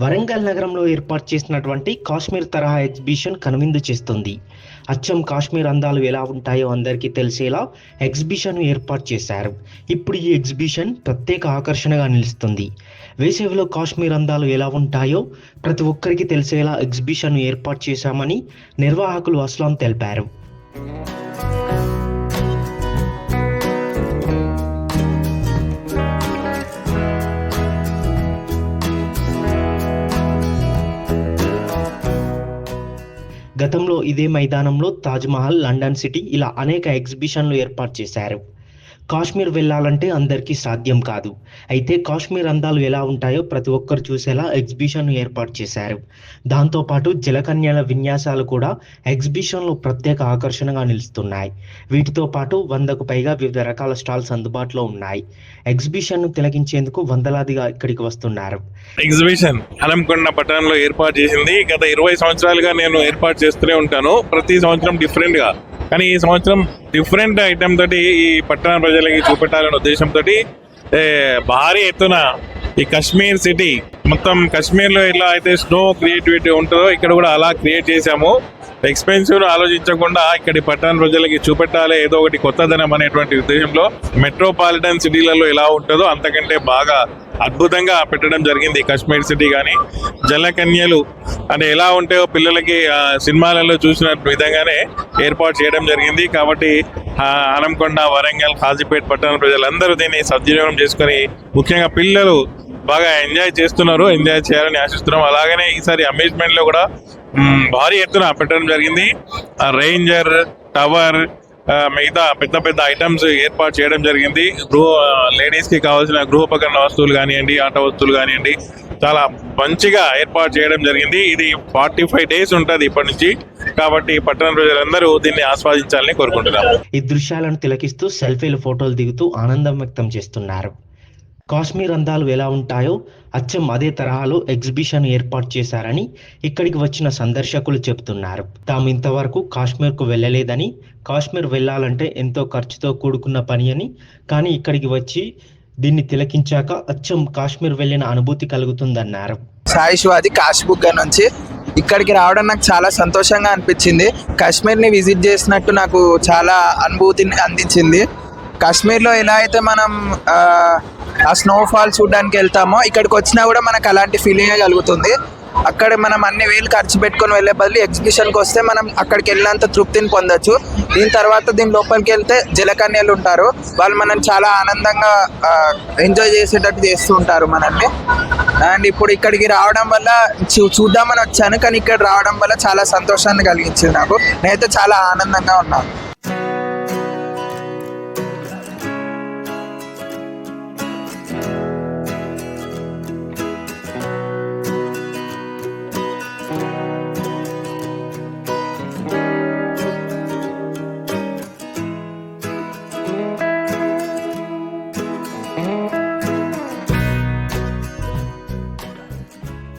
వరంగల్ నగరంలో ఏర్పాటు చేసినటువంటి కాశ్మీర్ తరహా ఎగ్జిబిషన్ కనువిందు చేస్తుంది. అచ్చం కాశ్మీర్ అందాలు ఎలా ఉంటాయో అందరికీ తెలిసేలా ఎగ్జిబిషన్ ఏర్పాటు చేశారు. ఇప్పుడు ఈ ఎగ్జిబిషన్ ప్రత్యేక ఆకర్షణగా నిలుస్తుంది. వేసవిలో కాశ్మీర్ అందాలు ఎలా ఉంటాయో ప్రతి ఒక్కరికి తెలిసేలా ఎగ్జిబిషన్ ఏర్పాటు చేశామని నిర్వాహకులు అస్లాం తెలిపారు. గతంలో ఇదే మైదానంలో తాజ్మహల్, లండన్ సిటీ ఇలా అనేక ఎగ్జిబిషన్లు ఏర్పాటు చేశారు. కాశ్మీర్ వెళ్ళాలంటే అందరికీ సాధ్యం కాదు. అయితే కాశ్మీర్ అందాలు ఎలా ఉంటాయో ప్రతి ఒక్కరు చూసేలా ఎగ్జిబిషన్ ఏర్పాటు చేశారు. దాంతోపాటు జలకన్యల విన్యాసాలు కూడా ఎగ్జిబిషన్లో ప్రత్యేక ఆకర్షణగా నిలుస్తున్నాయి. వీటితో పాటు 100కు పైగా వివిధ రకాల స్టాల్స్ అందుబాటులో ఉన్నాయి. ఎగ్జిబిషన్ను తిలకించేందుకు వందలాదిగా ఇక్కడికి వస్తున్నారు. ఎగ్జిబిషన్ హనంకొండ పట్టణంలో ఏర్పాటు చేసింది. గత 20 సంవత్సరాలుగా నేను ఏర్పాటు చేస్తూనే ఉంటాను, ప్రతి సంవత్సరం డిఫరెంట్ గా. కానీ ఈ సంవత్సరం డిఫరెంట్ ఐటమ్ తోటి ఈ పట్టణ ప్రజలకి చూపెట్టాలనే ఉద్దేశంతో భారీ ఎత్తున ఈ కాశ్మీర్ సిటీ మొత్తం కాశ్మీర్ లో ఎలా అయితే స్నో క్రియేటివిటీ ఉంటుందో ఇక్కడ కూడా అలా క్రియేట్ చేశాము. ఎక్స్పెన్సివ్ ఆలోచించకుండా ఇక్కడి పట్టణ ప్రజలకి చూపెట్టాలి ఏదో ఒకటి కొత్తదనం అనేటువంటి ఉద్దేశంలో మెట్రోపాలిటన్ సిటీలలో ఎలా ఉంటుందో అంతకంటే బాగా అద్భుతంగా పెట్టడం జరిగింది. కాశ్మీర్ సిటీ కానీ జలకన్యలు అంటే ఎలా ఉంటాయో పిల్లలకి సినిమాలలో చూసిన విధంగానే ఏర్పాటు చేయడం జరిగింది. కాబట్టి హనంకొండ, వరంగల్, కాజీపేట పట్టణ ప్రజలందరూ దీన్ని సద్వినియోగం చేసుకొని ముఖ్యంగా పిల్లలు బాగా ఎంజాయ్ చేస్తున్నారు. ఎంజాయ్ చేయాలని ఆశిస్తున్నాం. అలాగనే ఈసారి అమ్యూజ్మెంట్ లో కూడా భారీ ఎత్తున పెట్టడం జరిగింది. రేంజర్, టవర్, మిగతా పెద్ద పెద్ద ఐటమ్స్ ఏర్పాటు చేయడం జరిగింది. లేడీస్ కి కావాల్సిన గృహోపకరణ వస్తువులు కానివ్వండి, ఆట వస్తువులు కానివ్వండి, చాలా మంచిగా ఏర్పాటు చేయడం జరిగింది. ఇది 45 days ఉంటుంది ఇప్పటి నుంచి. కాబట్టి పట్టణ ప్రజలందరూ దీన్ని ఆస్వాదించాలని కోరుకుంటున్నాము. ఈ దృశ్యాలను తిలకిస్తూ సెల్ఫీలు, ఫోటోలు దిగుతూ ఆనందం వ్యక్తం చేస్తున్నారు. కాశ్మీర్ అందాలు ఎలా ఉంటాయో అచ్చం అదే తరహాలో ఎగ్జిబిషన్ ఏర్పాటు చేశారని ఇక్కడికి వచ్చిన సందర్శకులు చెబుతున్నారు. తాము ఇంతవరకు కాశ్మీర్కు వెళ్ళలేదని, కాశ్మీర్ వెళ్ళాలంటే ఎంతో ఖర్చుతో కూడుకున్న పని అని, కానీ ఇక్కడికి వచ్చి దీన్ని తిలకించాక అచ్చం కాశ్మీర్ వెళ్ళిన అనుభూతి కలుగుతుందన్నారు. సాయి శివాది కాశీబుగ్గ నుంచి ఇక్కడికి రావడం నాకు చాలా సంతోషంగా అనిపించింది. కాశ్మీర్ని విజిట్ చేసినట్టు నాకు చాలా అనుభూతిని అందించింది. కాశ్మీర్లో ఎలా అయితే మనం ఆ స్నోఫాల్ చూడడానికి వెళ్తామో ఇక్కడికి వచ్చినా కూడా మనకు అలాంటి ఫీలింగే కలుగుతుంది. అక్కడ మనం అన్ని వేలు ఖర్చు పెట్టుకొని వెళ్ళే బదులు ఎగ్జిబిషన్కి వస్తే మనం అక్కడికి వెళ్ళినంత తృప్తిని పొందొచ్చు. దీని తర్వాత దీని లోపలికి వెళ్తే జలకన్యలు ఉంటారు, వాళ్ళు మనల్ని చాలా ఆనందంగా ఎంజాయ్ చేసేటట్టు చేస్తూ ఉంటారు మనల్ని. అండ్ ఇప్పుడు ఇక్కడికి రావడం వల్ల చూద్దామని వచ్చాను, కానీ ఇక్కడ రావడం వల్ల చాలా సంతోషాన్ని కలిగించింది నాకు. నేనైతే చాలా ఆనందంగా ఉన్నాను.